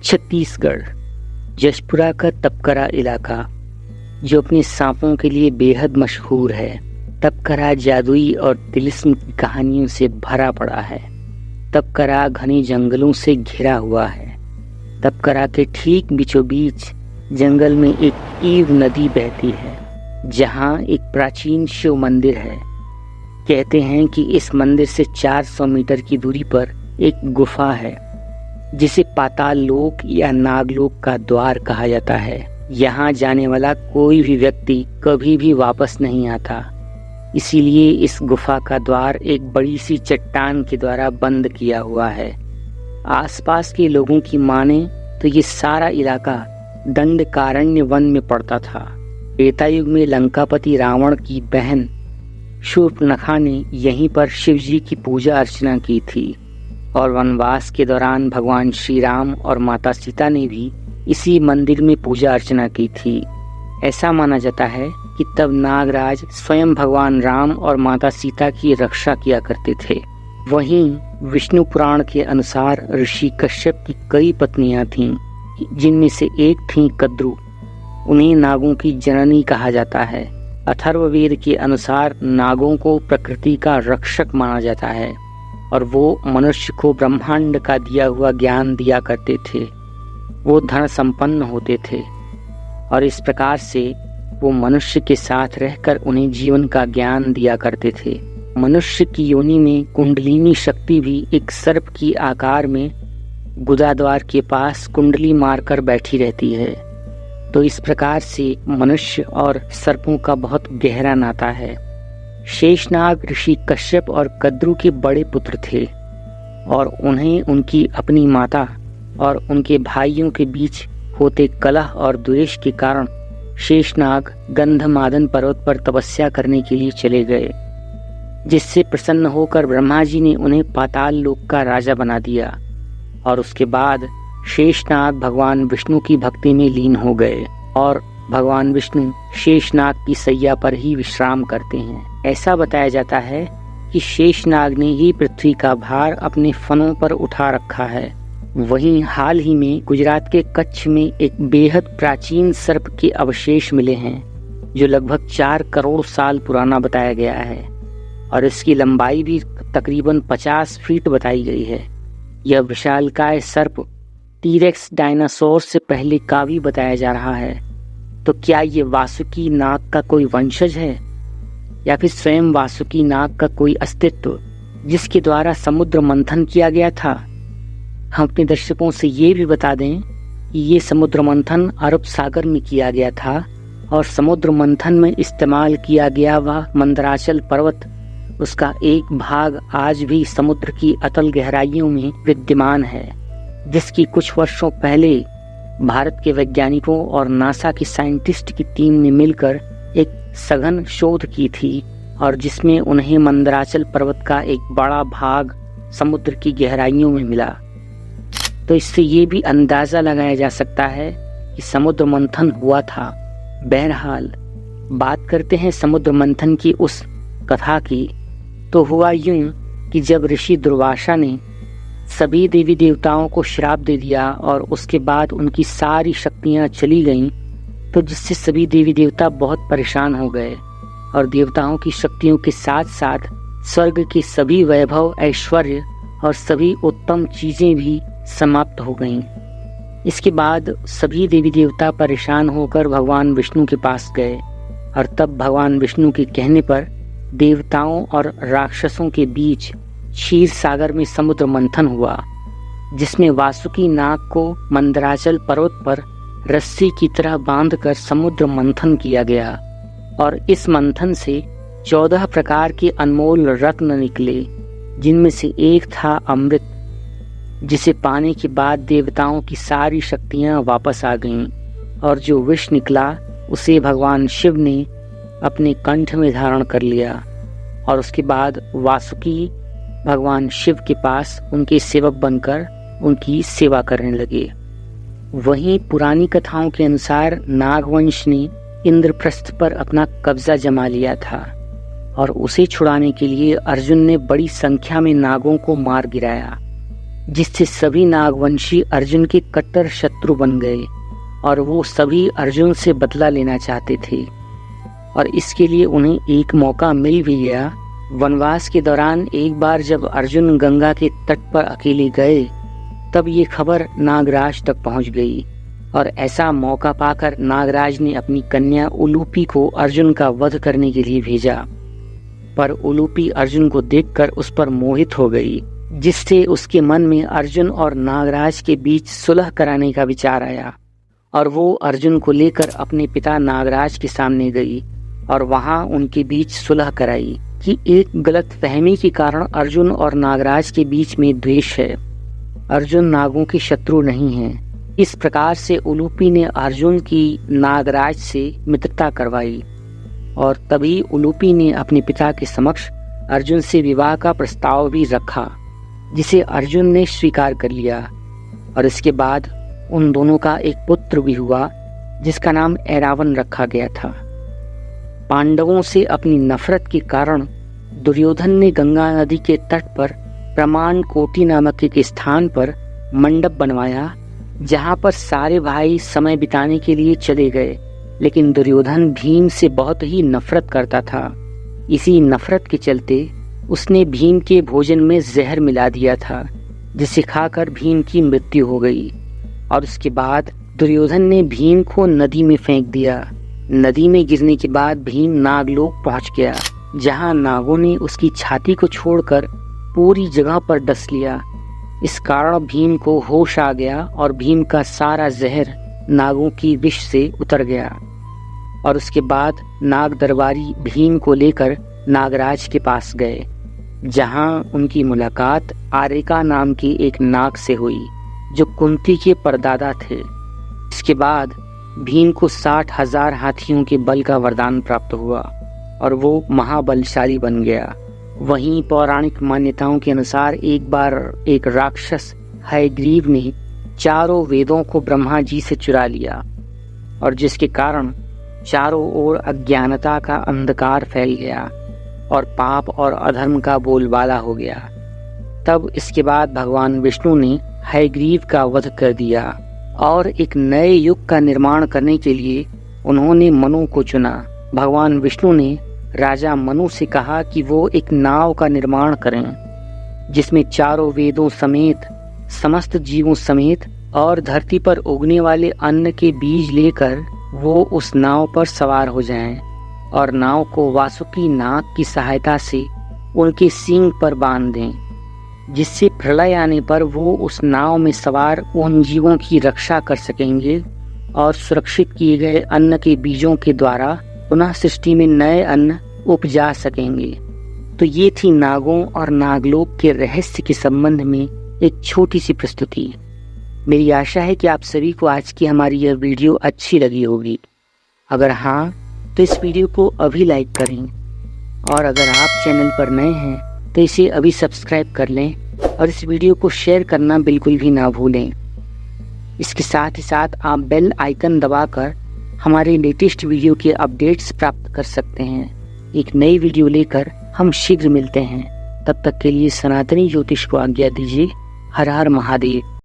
छत्तीसगढ़, जशपुरा का तपकरा इलाका जो अपने सांपों के लिए बेहद मशहूर है। तपकरा जादुई और तिलिस्म की कहानियों से भरा पड़ा है। तपकरा घने जंगलों से घिरा हुआ है। तपकरा के ठीक बीचों बीच जंगल में एक ईव नदी बहती है, जहाँ एक प्राचीन शिव मंदिर है। कहते हैं कि इस मंदिर से 400 मीटर की दूरी पर एक गुफा है, जिसे पाताल लोक या नागलोक का द्वार कहा जाता है। यहाँ जाने वाला कोई भी व्यक्ति कभी भी वापस नहीं आता, इसीलिए इस गुफा का द्वार एक बड़ी सी चट्टान के द्वारा बंद किया हुआ है। आसपास के लोगों की माने तो ये सारा इलाका दंडकारण्य वन में पड़ता था। त्रेतायुग में लंकापति रावण की बहन शूर्पणखा ने यहीं पर शिवजी की पूजा अर्चना की थी, और वनवास के दौरान भगवान श्री राम और माता सीता ने भी इसी मंदिर में पूजा अर्चना की थी। ऐसा माना जाता है कि तब नागराज स्वयं भगवान राम और माता सीता की रक्षा किया करते थे। वहीं विष्णु पुराण के अनुसार ऋषि कश्यप की कई पत्नियां थीं, जिनमें से एक थी कद्रु। उन्हें नागों की जननी कहा जाता है। अथर्ववेद के अनुसार नागों को प्रकृति का रक्षक माना जाता है, और वो मनुष्य को ब्रह्मांड का दिया हुआ ज्ञान दिया करते थे। वो धन संपन्न होते थे, और इस प्रकार से वो मनुष्य के साथ रहकर उन्हें जीवन का ज्ञान दिया करते थे। मनुष्य की योनि में कुंडलिनी शक्ति भी एक सर्प की आकार में गुदाद्वार के पास कुंडली मारकर बैठी रहती है। तो इस प्रकार से मनुष्य और सर्पों का बहुत गहरा नाता है। शेषनाग ऋषि कश्यप और कद्रु के बड़े पुत्र थे, और उन्हें उनकी अपनी माता और उनके भाइयों के बीच होते कलह और द्वेष के कारण शेषनाग गंधमादन पर्वत पर तपस्या करने के लिए चले गए, जिससे प्रसन्न होकर ब्रह्मा जी ने उन्हें पाताल लोक का राजा बना दिया। और उसके बाद शेषनाग भगवान विष्णु की भक्ति में लीन हो गए, और भगवान विष्णु शेषनाग की सैया पर ही विश्राम करते हैं। ऐसा बताया जाता है कि शेषनाग ने ही पृथ्वी का भार अपने फनों पर उठा रखा है। वहीं हाल ही में गुजरात के कच्छ में एक बेहद प्राचीन सर्प के अवशेष मिले हैं, जो लगभग 4 करोड़ साल पुराना बताया गया है, और इसकी लंबाई भी तकरीबन 50 फीट बताई गई है। यह विशालकाय सर्प टीरेक्स डायनासोर से पहले का भी बताया जा रहा है। तो क्या ये वासुकी नाग का कोई वंशज है, या फिर स्वयं वासुकी नाग का कोई अस्तित्व, जिसके द्वारा समुद्र मंथन किया गया था? हम अपने दर्शकों से ये भी बता दें कि ये समुद्र मंथन अरब सागर में किया गया था, और समुद्र मंथन में इस्तेमाल किया गया वह मंदराचल पर्वत, उसका एक भाग आज भी समुद्र की अतल गहराइयों में विद्यमान है, जिसकी कुछ वर्षों पहले भारत के वैज्ञानिकों और नासा की साइंटिस्ट की टीम ने मिलकर एक सघन शोध की थी, और जिसमें उन्हें मंदराचल पर्वत का एक बड़ा भाग समुद्र की गहराइयों में मिला। तो इससे ये भी अंदाजा लगाया जा सकता है कि समुद्र मंथन हुआ था। बहरहाल बात करते हैं समुद्र मंथन की उस कथा की। तो हुआ यूं कि जब ऋषि दुर्वासा ने सभी देवी देवताओं को श्राप दे दिया, और उसके बाद उनकी सारी शक्तियां चली गईं, तो जिससे सभी देवी देवता बहुत परेशान हो गए, और देवताओं की शक्तियों के साथ साथ स्वर्ग के सभी वैभव, ऐश्वर्य और सभी उत्तम चीजें भी समाप्त हो गईं। इसके बाद सभी देवी देवता परेशान होकर भगवान विष्णु के पास गए, और तब भगवान विष्णु के कहने पर देवताओं और राक्षसों के बीच क्षीर सागर में समुद्र मंथन हुआ, जिसमें वासुकी नाग को मंदराचल पर्वत पर रस्सी की तरह बांधकर समुद्र मंथन किया गया, और इस मंथन से 14 प्रकार के अनमोल रत्न निकले, जिनमें से एक था अमृत, जिसे पाने के बाद देवताओं की सारी शक्तियां वापस आ गईं, और जो विष निकला उसे भगवान शिव ने अपने कंठ में धारण कर लिया, और उसके बाद वासुकी भगवान शिव के पास उनके सेवक बनकर उनकी सेवा करने लगे। वहीं पुरानी कथाओं के अनुसार नागवंश ने इंद्रप्रस्थ पर अपना कब्जा जमा लिया था, और उसे छुड़ाने के लिए अर्जुन ने बड़ी संख्या में नागों को मार गिराया। जिससे सभी नागवंशी अर्जुन के कट्टर शत्रु बन गए और वो सभी अर्जुन से बदला लेना चाहते थे। और इसके लिए उन्हें एक मौका मिल भी गया। वनवास के दौरान एक बार जब अर्जुन गंगा के तट पर अकेले गए, तब ये खबर नागराज तक पहुंच गई और ऐसा मौका पाकर नागराज ने अपनी कन्या उलूपी को अर्जुन का वध करने के लिए भेजा। पर उलूपी अर्जुन को देखकर उस पर मोहित हो गई, जिससे उसके मन में अर्जुन और नागराज के बीच सुलह कराने का विचार आया और वो अर्जुन को लेकर अपने पिता नागराज के सामने गई और वहां उनके बीच सुलह कराई कि एक गलत फहमी के कारण अर्जुन और नागराज के बीच में द्वेष है। अर्जुन नागों के शत्रु नहीं हैं। इस प्रकार से उलूपी ने अर्जुन की नागराज से मित्रता करवाई और तभी उलूपी ने अपने पिता के समक्ष अर्जुन से विवाह का प्रस्ताव भी रखा, जिसे अर्जुन ने स्वीकार कर लिया। और इसके बाद उन दोनों का एक पुत्र भी हुआ, जिसका नाम ऐरावन रखा गया था। पांडवों से अपनी नफरत के कारण दुर्योधन ने गंगा नदी के तट पर प्रमाण कोटि नामक एक स्थान पर मंडप बनवाया, जहां पर सारे भाई समय बिताने के लिए चले गए। लेकिन दुर्योधन भीम से बहुत ही नफरत करता था। इसी नफरत के चलते उसने भीम के भोजन में जहर मिला दिया था, जिसे खाकर भीम की मृत्यु हो गई। और उसके बाद दुर्योधन ने भीम को नदी में फेंक दिया। नदी में गिरने के बाद भीम नागलोक पहुंच गया, जहां नागों ने उसकी छाती को छोड़कर पूरी जगह पर डस लिया। इस कारण भीम को होश आ गया और भीम का सारा जहर नागों की विष से उतर गया। और उसके बाद नाग दरबारी भीम को लेकर नागराज के पास गए, जहां उनकी मुलाकात आरेका नाम की एक नाग से हुई, जो कुंती के परदादा थे। इसके बाद भीम को 60,000 हाथियों के बल का वरदान प्राप्त हुआ और वो महाबलशाली बन गया। वहीं पौराणिक मान्यताओं के अनुसार एक बार एक राक्षस हयग्रीव ने चारों वेदों को ब्रह्मा जी से चुरा लिया और जिसके कारण चारों ओर अज्ञानता का अंधकार फैल गया और पाप और अधर्म का बोलबाला हो गया। तब इसके बाद भगवान विष्णु ने हयग्रीव का वध कर दिया और एक नए युग का निर्माण करने के लिए उन्होंने मनु को चुना। भगवान विष्णु ने राजा मनु से कहा कि वो एक नाव का निर्माण करें, जिसमें चारों वेदों समेत समस्त जीवों समेत और धरती पर उगने वाले अन्न के बीज लेकर वो उस नाव पर सवार हो जाएं और नाव को वासुकी नाग की सहायता से उनके सींग पर बांध दें, जिससे प्रलय आने पर वो उस नाव में सवार उन जीवों की रक्षा कर सकेंगे और सुरक्षित किए गए अन्न के बीजों के द्वारा पुनः सृष्टि में नए अन्न उपजा सकेंगे। तो ये थी नागों और नागलोक के रहस्य के संबंध में एक छोटी सी प्रस्तुति। मेरी आशा है कि आप सभी को आज की हमारी यह वीडियो अच्छी लगी होगी। अगर हाँ, तो इस वीडियो को अभी लाइक करें और अगर आप चैनल पर नए हैं तो इसे अभी सब्सक्राइब कर लें और इस वीडियो को शेयर करना बिल्कुल भी ना भूलें। इसके साथ ही साथ आप बेल आइकन दबाकर हमारे लेटेस्ट वीडियो के अपडेट्स प्राप्त कर सकते हैं। एक नई वीडियो लेकर हम शीघ्र मिलते हैं। तब तक के लिए सनातनी ज्योतिष को आज्ञा दीजिए। हर हर महादेव।